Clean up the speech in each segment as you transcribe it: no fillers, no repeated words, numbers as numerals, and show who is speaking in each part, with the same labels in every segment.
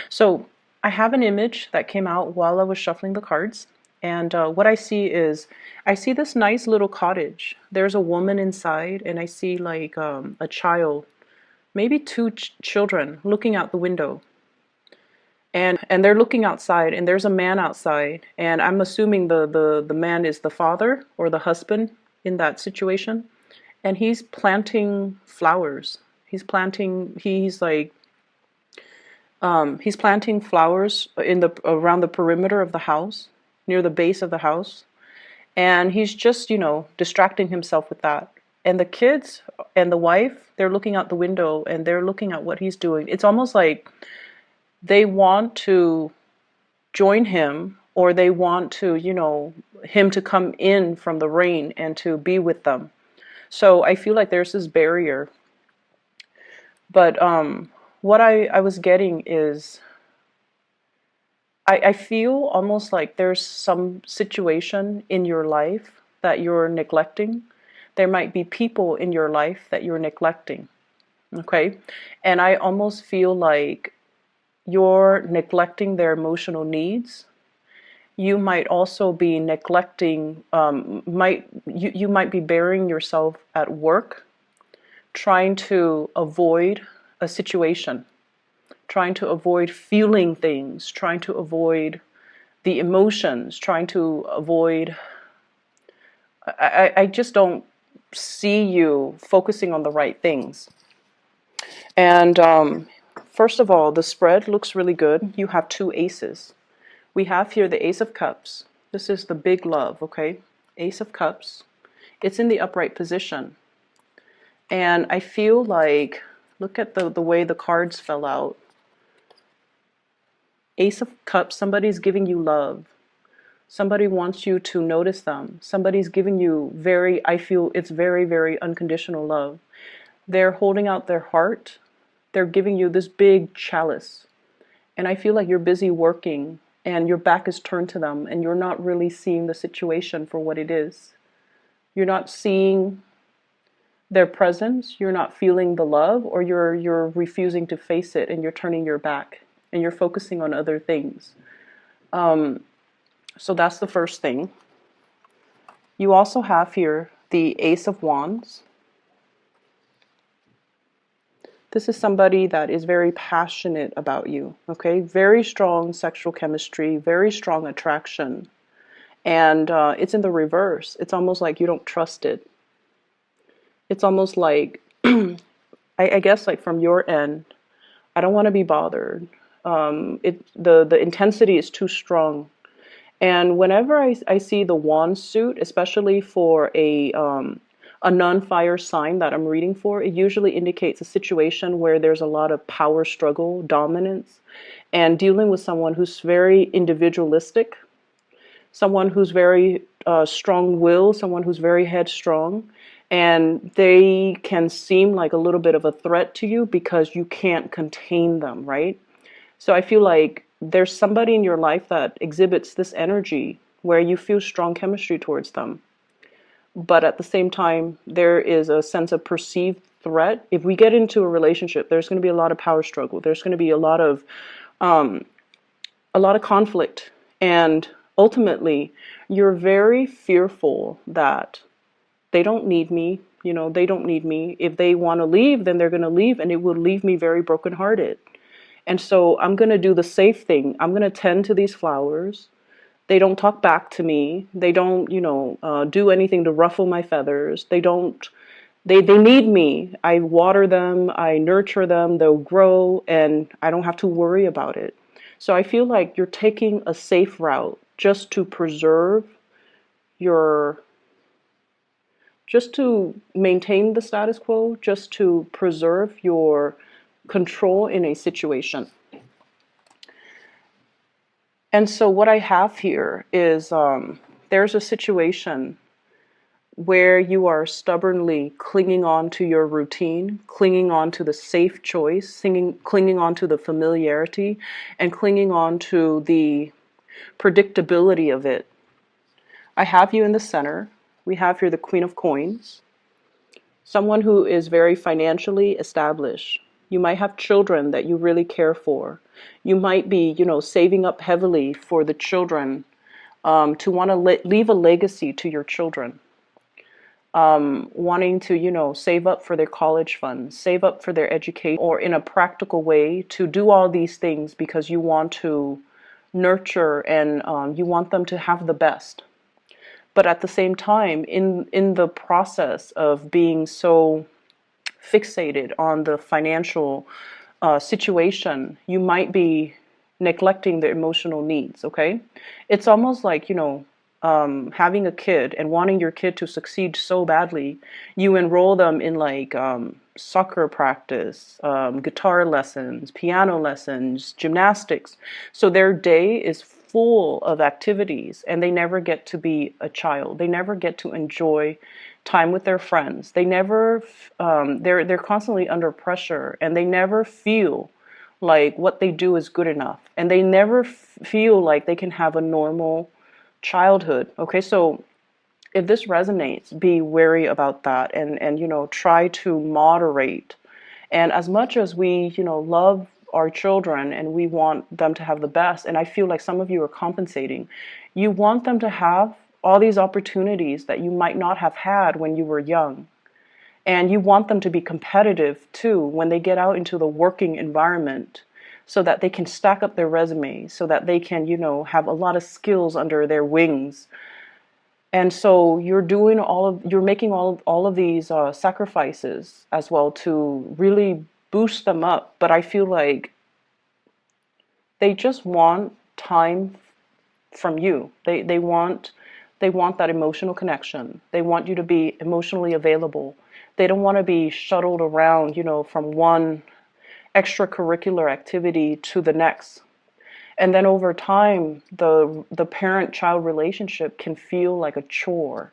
Speaker 1: So I have an image that came out while I was shuffling the cards. And what I see is, I see this nice little cottage. There's a woman inside, and I see like a child, maybe two children looking out the window. And they're looking outside, and there's a man outside. And I'm assuming the man is the father or the husband in that situation. And he's planting flowers. He's planting flowers in the around the perimeter of the house, near the base of the house, and he's just, distracting himself with that. And the kids and the wife, they're looking out the window and they're looking at what he's doing. It's almost like they want to join him, or they want to, him to come in from the rain and to be with them. So I feel like there's this barrier. But what I was getting is, I feel almost like there's some situation in your life that you're neglecting. There might be people in your life that you're neglecting. Okay? And I almost feel like you're neglecting their emotional needs. You might also be neglecting, you might be burying yourself at work, trying to avoid a situation, trying to avoid feeling things, trying to avoid the emotions, trying to avoid. I just don't see you focusing on the right things. And first of all, the spread looks really good. You have two aces. We have here the Ace of Cups. This is the big love, okay? Ace of Cups. It's in the upright position. And I feel like, look at the way the cards fell out. Ace of Cups, somebody's giving you love. Somebody wants you to notice them. Somebody's giving you I feel it's very, very unconditional love. They're holding out their heart. They're giving you this big chalice. And I feel like you're busy working and your back is turned to them and you're not really seeing the situation for what it is. You're not seeing their presence, you're not feeling the love, or you're refusing to face it and you're turning your back and you're focusing on other things. So that's the first thing. You also have here the Ace of Wands. This is somebody that is very passionate about you, okay? Very strong sexual chemistry, very strong attraction. And it's in the reverse. It's almost like you don't trust it. It's almost like, I guess like from your end, I don't want to be bothered. The intensity is too strong. And whenever I see the wand suit, especially for a non-fire sign that I'm reading for, it usually indicates a situation where there's a lot of power struggle, dominance, and dealing with someone who's very individualistic, someone who's very strong-willed, someone who's very headstrong, and they can seem like a little bit of a threat to you because you can't contain them, right? So I feel like there's somebody in your life that exhibits this energy where you feel strong chemistry towards them. But at the same time, there is a sense of perceived threat. If we get into a relationship, there's going to be a lot of power struggle. There's going to be a lot of conflict. And ultimately, you're very fearful that they don't need me. They don't need me. If they want to leave, then they're going to leave, and it will leave me very brokenhearted. And so I'm going to do the safe thing. I'm going to tend to these flowers. They don't talk back to me. They don't, do anything to ruffle my feathers. They need me. I water them. I nurture them. They'll grow, and I don't have to worry about it. So I feel like you're taking a safe route just to just to maintain the status quo, just to preserve your control in a situation. And so what I have here is there's a situation where you are stubbornly clinging on to your routine, clinging on to the safe choice, clinging on to the familiarity, and clinging on to the predictability of it. I have you in the center. We have here the Queen of Coins, someone who is very financially established. You might have children that you really care for. You might be, saving up heavily for the children, to want to leave a legacy to your children. Wanting to, save up for their college funds, save up for their education, or in a practical way to do all these things because you want to nurture and you want them to have the best. But at the same time, in the process of being so fixated on the financial situation, you might be neglecting their emotional needs, okay? It's almost like, having a kid and wanting your kid to succeed so badly, you enroll them in like soccer practice, guitar lessons, piano lessons, gymnastics. So their day is full of activities and they never get to be a child. They never get to enjoy time with their friends. They never, they're constantly under pressure and they never feel like what they do is good enough. And they never feel like they can have a normal childhood. Okay, so if this resonates, be wary about that and try to moderate. And as much as we, love our children and we want them to have the best, and I feel like some of you are compensating, you want them to have all these opportunities that you might not have had when you were young. And you want them to be competitive too when they get out into the working environment so that they can stack up their resumes, so that they can, have a lot of skills under their wings. And so you're making all of these sacrifices as well to really boost them up. But I feel like they just want time from you. They want that emotional connection. They want you to be emotionally available. They don't want to be shuttled around, from one extracurricular activity to the next. And then over time, the parent-child relationship can feel like a chore.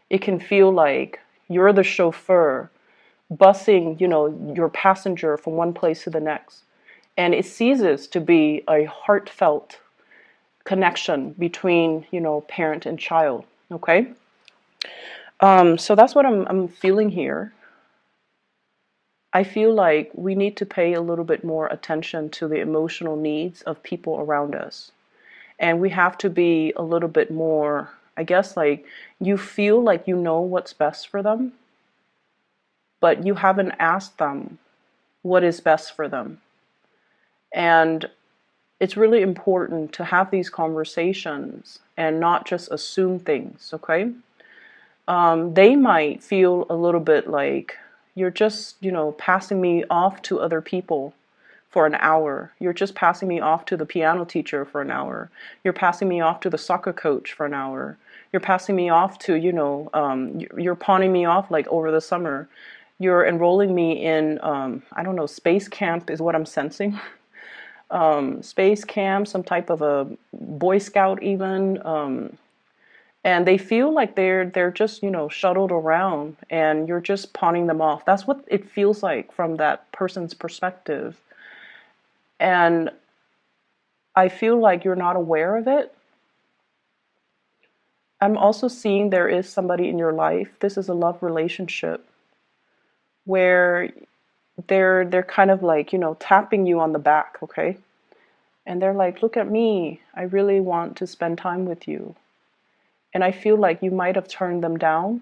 Speaker 1: It can feel like you're the chauffeur, busing, your passenger from one place to the next. And it ceases to be a heartfelt connection between, parent and child. Okay? So that's what I'm feeling here. I feel like we need to pay a little bit more attention to the emotional needs of people around us. And we have to be a little bit more, I guess, like you feel like you know what's best for them, but you haven't asked them what is best for them. And it's really important to have these conversations and not just assume things, okay? They might feel a little bit like you're just, passing me off to other people for an hour. You're just passing me off to the piano teacher for an hour. You're passing me off to the soccer coach for an hour. You're passing me off to, you're pawning me off like over the summer. You're enrolling me in, I don't know, space camp is what I'm sensing. Space camp, some type of a Boy Scout even. And they feel like they're just, shuttled around and you're just pawning them off. That's what it feels like from that person's perspective. And I feel like you're not aware of it. I'm also seeing there is somebody in your life. This is a love relationship where they're kind of like, tapping you on the back, okay? And they're like, look at me. I really want to spend time with you. And I feel like you might have turned them down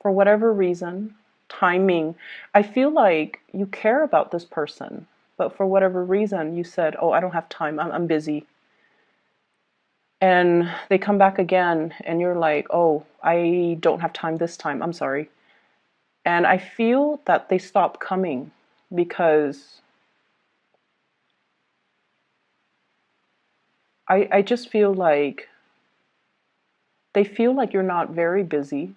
Speaker 1: for whatever reason, timing. I feel like you care about this person, but for whatever reason, you said, oh, I don't have time. I'm busy. And they come back again and you're like, oh, I don't have time this time. I'm sorry. And I feel that they stop coming because I just feel like they feel like you're not very busy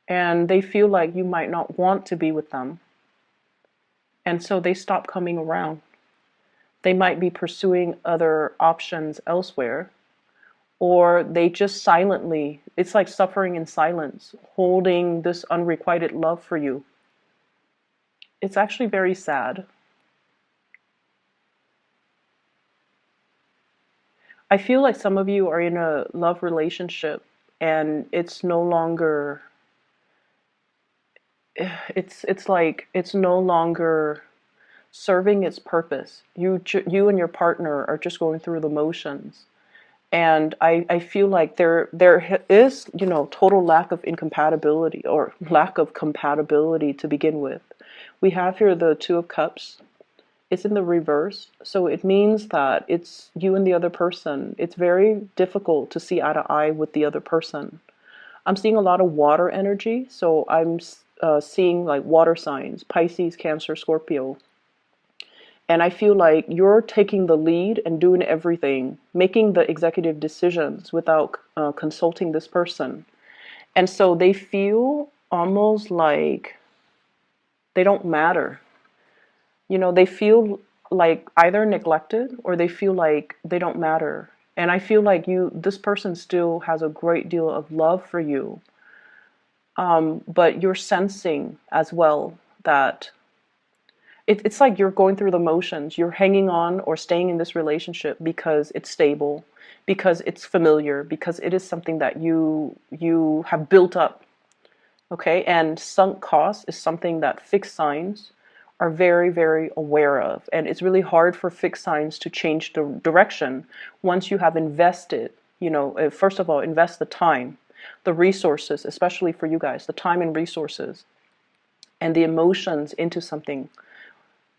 Speaker 1: and they feel like you might not want to be with them. And so they stop coming around. They might be pursuing other options elsewhere, or they just silently, it's like suffering in silence, holding this unrequited love for you. It's actually very sad. I feel like some of you are in a love relationship and it's no longer, it's like it's no longer serving its purpose. You and your partner are just going through the motions. And I feel like there is, total lack of incompatibility or lack of compatibility to begin with. We have here the Two of Cups. It's in the reverse. So it means that it's you and the other person. It's very difficult to see eye to eye with the other person. I'm seeing a lot of water energy. So I'm seeing like water signs, Pisces, Cancer, Scorpio. And I feel like you're taking the lead and doing everything, making the executive decisions without consulting this person. And so they feel almost like they don't matter. They feel like either neglected or they feel like they don't matter. And I feel like this person still has a great deal of love for you. But you're sensing as well that it's like you're going through the motions. You're hanging on or staying in this relationship because it's stable, because it's familiar, because it is something that you have built up. Okay, and sunk cost is something that fixed signs are very, very aware of, and it's really hard for fixed signs to change the direction once you have invested. First of all, invest the time, the resources, especially for you guys, the time and resources, and the emotions into something.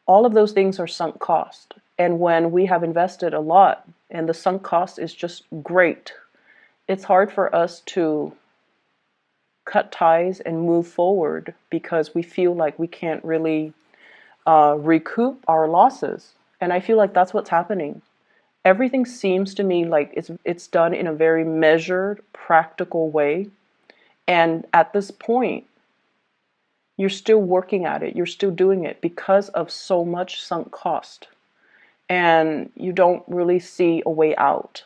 Speaker 1: All of those things are sunk cost. And when we have invested a lot and the sunk cost is just great, it's hard for us to cut ties and move forward because we feel like we can't really recoup our losses. And I feel like that's what's happening. Everything seems to me like it's done in a very measured, practical way. And at this point, you're still working at it. You're still doing it because of so much sunk cost. And you don't really see a way out.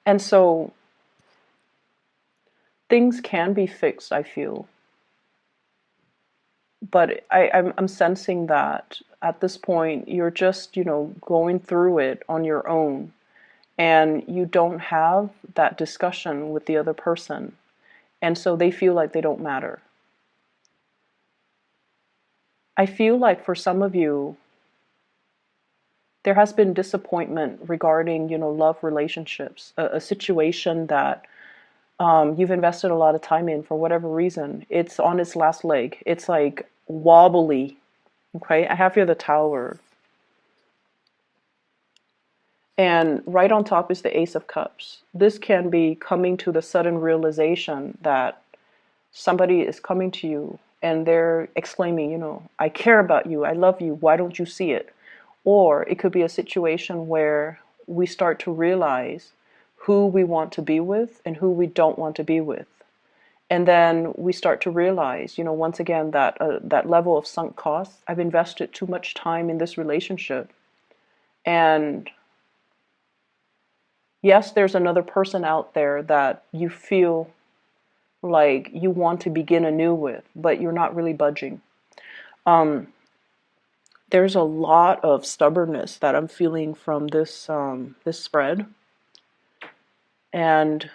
Speaker 1: And so things can be fixed, I feel. But I'm sensing that at this point, you're just, going through it on your own. And you don't have that discussion with the other person. And so they feel like they don't matter. I feel like for some of you, there has been disappointment regarding, love relationships, a situation that you've invested a lot of time in for whatever reason. It's on its last leg. It's like wobbly. Okay, I have here the Tower. And right on top is the Ace of Cups. This can be coming to the sudden realization that somebody is coming to you and they're exclaiming, I care about you, I love you, why don't you see it? Or it could be a situation where we start to realize who we want to be with and who we don't want to be with. And then we start to realize, once again, that level of sunk costs, I've invested too much time in this relationship. And yes, there's another person out there that you feel like you want to begin anew with, but you're not really budging. There's a lot of stubbornness that I'm feeling from this spread. And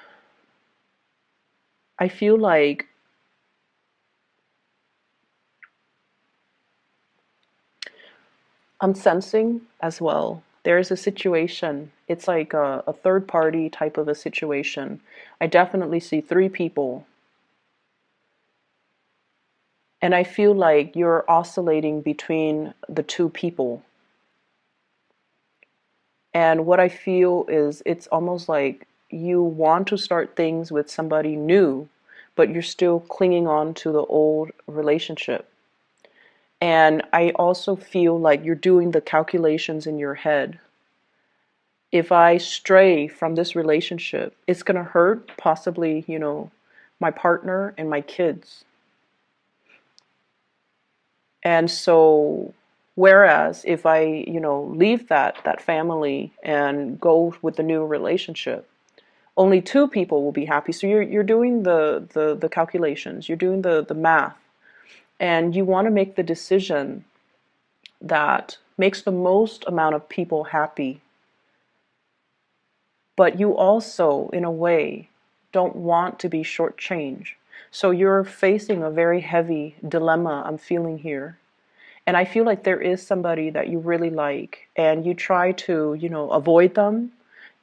Speaker 1: I feel like I'm sensing as well. There's a situation. It's like a third party type of a situation. I definitely see three people. And I feel like you're oscillating between the two people. And what I feel is it's almost like you want to start things with somebody new, but you're still clinging on to the old relationship. And I also feel like you're doing the calculations in your head. If I stray from this relationship, it's going to hurt possibly, my partner and my kids. And so, whereas if I, leave that family and go with the new relationship, only two people will be happy. So you're doing the calculations, you're doing the math, and you want to make the decision that makes the most amount of people happy. But you also, in a way, don't want to be shortchanged. So you're facing a very heavy dilemma, I'm feeling here. And I feel like there is somebody that you really like, and you try to, avoid them.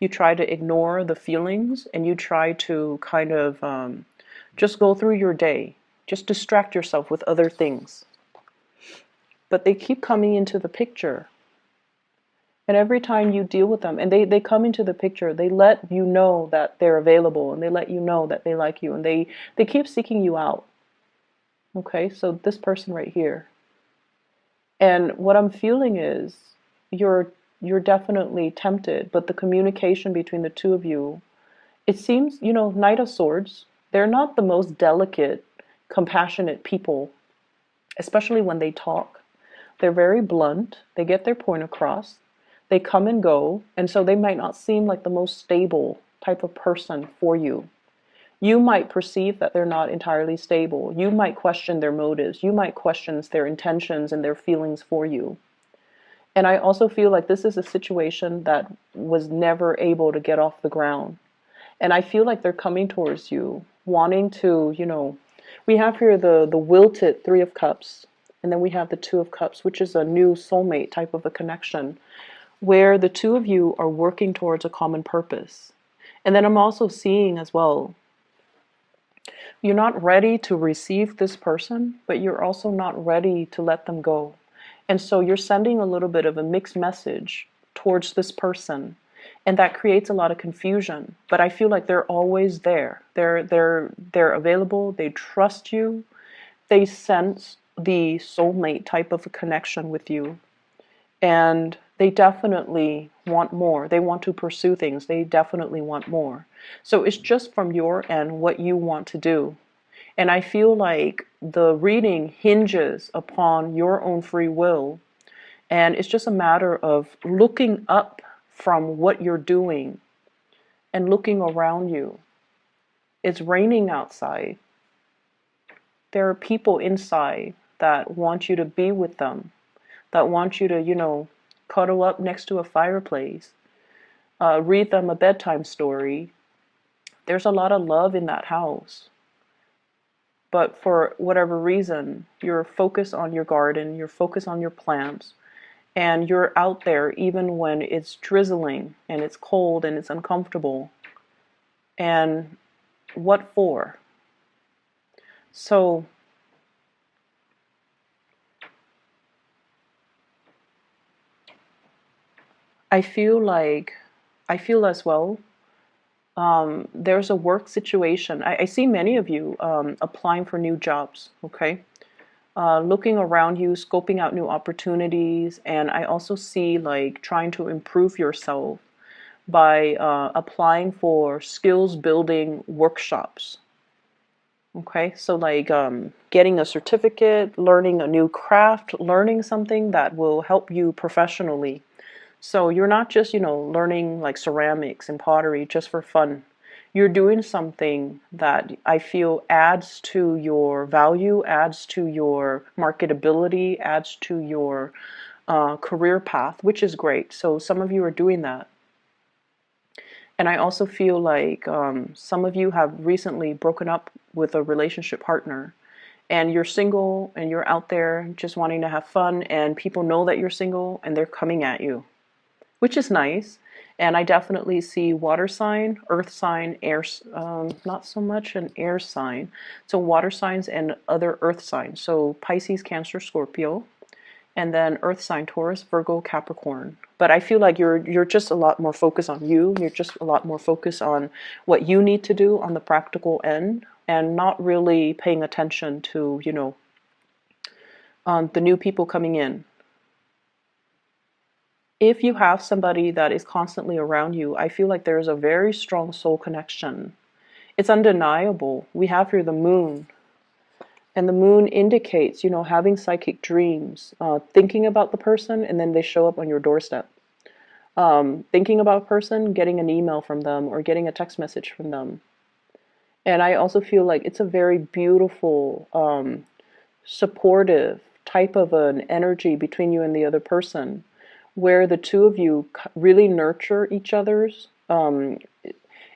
Speaker 1: You try to ignore the feelings, and you try to kind of just go through your day, just distract yourself with other things. But they keep coming into the picture. And every time you deal with them, and they come into the picture, they let you know that they're available, and they let you know that they like you, and they keep seeking you out. Okay, so this person right here. And what I'm feeling is you're definitely tempted, but the communication between the two of you, it seems, Knight of Swords, they're not the most delicate, compassionate people, especially when they talk. They're very blunt, they get their point across, they come and go, and so they might not seem like the most stable type of person for you. You might perceive that they're not entirely stable. You might question their motives. You might question their intentions and their feelings for you. And I also feel like this is a situation that was never able to get off the ground. And I feel like they're coming towards you, wanting to, we have here the wilted Three of Cups, and then we have the Two of Cups, which is a new soulmate type of a connection, where the two of you are working towards a common purpose. And then I'm also seeing as well, you're not ready to receive this person, but you're also not ready to let them go. And so you're sending a little bit of a mixed message towards this person. And that creates a lot of confusion. But I feel like they're always there. They're available, they trust you, they sense the soulmate type of a connection with you. And they definitely want more. They want to pursue things. They definitely want more. So it's just from your end what you want to do. And I feel like the reading hinges upon your own free will. And it's just a matter of looking up from what you're doing and looking around you. It's raining outside. There are people inside that want you to be with them, that want you to, cuddle up next to a fireplace, read them a bedtime story. There's a lot of love in that house. But for whatever reason, you're focused on your garden, you're focused on your plants, and you're out there even when it's drizzling and it's cold and it's uncomfortable. And what for? So I feel as well, there's a work situation. I see many of you applying for new jobs, okay? Looking around you, scoping out new opportunities, and I also see like trying to improve yourself by applying for skills building workshops. Okay, so like getting a certificate, learning a new craft, learning something that will help you professionally. So you're not just, learning like ceramics and pottery just for fun. You're doing something that I feel adds to your value, adds to your marketability, adds to your career path, which is great. So some of you are doing that. And I also feel like some of you have recently broken up with a relationship partner, and you're single and you're out there just wanting to have fun, and people know that you're single and they're coming at you, which is nice. And I definitely see water sign, earth sign, air, not so much an air sign. So water signs and other earth signs. So Pisces, Cancer, Scorpio, and then earth sign Taurus, Virgo, Capricorn. But I feel like you're just a lot more focused on you. You're just a lot more focused on what you need to do on the practical end, and not really paying attention to, the new people coming in. If you have somebody that is constantly around you, I feel like there's a very strong soul connection. It's undeniable. We have here the moon. And the moon indicates, having psychic dreams, thinking about the person, and then they show up on your doorstep. Thinking about a person, getting an email from them, or getting a text message from them. And I also feel like it's a very beautiful, supportive type of an energy between you and the other person, where the two of you really nurture each other's.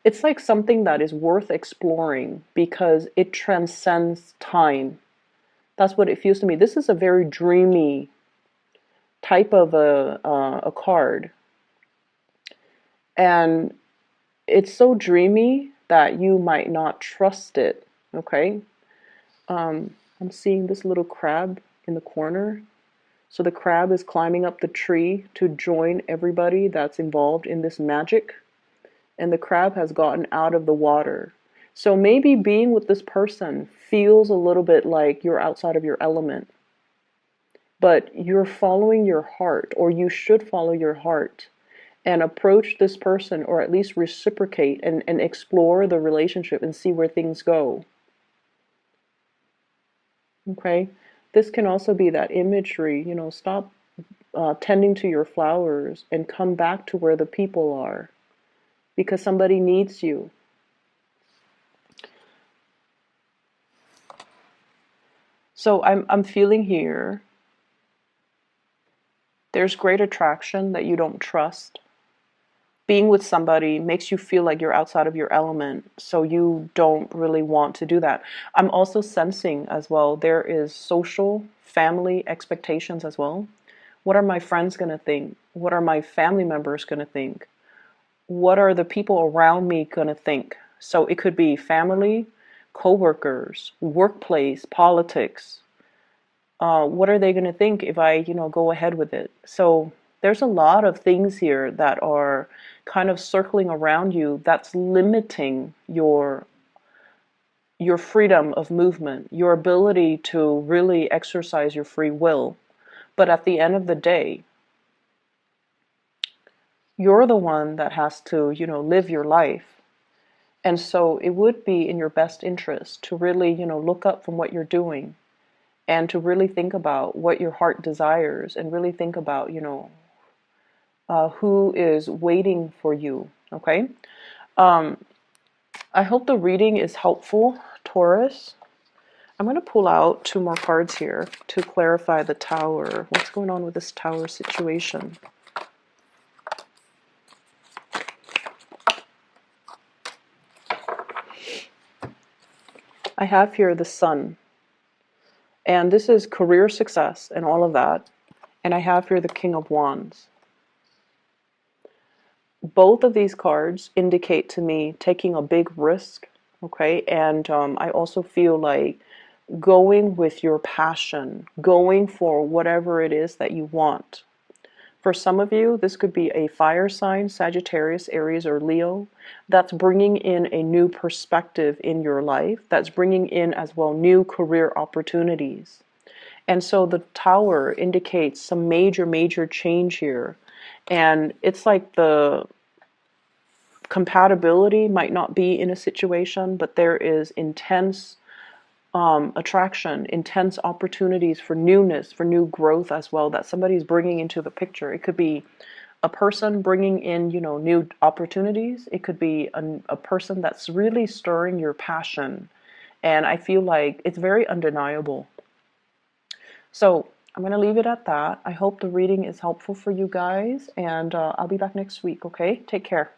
Speaker 1: It's like something that is worth exploring because it transcends time. That's what it feels to me. This is a very dreamy type of a card. And it's so dreamy that you might not trust it, okay? I'm seeing this little crab in the corner. So the crab is climbing up the tree to join everybody that's involved in this magic. And the crab has gotten out of the water. So maybe being with this person feels a little bit like you're outside of your element. But you're following your heart, or you should follow your heart and approach this person, or at least reciprocate and explore the relationship and see where things go. Okay? This can also be that imagery, stop tending to your flowers and come back to where the people are because somebody needs you. So I'm feeling here there's great attraction that you don't trust. Being with somebody makes you feel like you're outside of your element, so you don't really want to do that. I'm also sensing as well there is social, family expectations as well. What are my friends going to think? What are my family members going to think? What are the people around me going to think? So it could be family, coworkers, workplace, politics. What are they going to think if I, go ahead with it? So there's a lot of things here that are kind of circling around you that's limiting your freedom of movement, your ability to really exercise your free will. But at the end of the day, you're the one that has to, live your life. And so it would be in your best interest to really, look up from what you're doing and to really think about what your heart desires and really think about, who is waiting for you. Okay. I hope the reading is helpful, Taurus. I'm going to pull out 2 more cards here to clarify the Tower. What's going on with this Tower situation? I have here the Sun. And this is career success and all of that. And I have here the King of Wands. Both of these cards indicate to me taking a big risk, okay? And I also feel like going with your passion, going for whatever it is that you want. For some of you, this could be a fire sign, Sagittarius, Aries, or Leo, that's bringing in a new perspective in your life, that's bringing in as well new career opportunities. And so the Tower indicates some major, major change here. And it's like the compatibility might not be in a situation, but there is intense attraction, intense opportunities for newness, for new growth as well, that somebody's bringing into the picture. It could be a person bringing in, new opportunities. It could be a person that's really stirring your passion. And I feel like it's very undeniable. So I'm going to leave it at that. I hope the reading is helpful for you guys, and I'll be back next week, okay? Take care.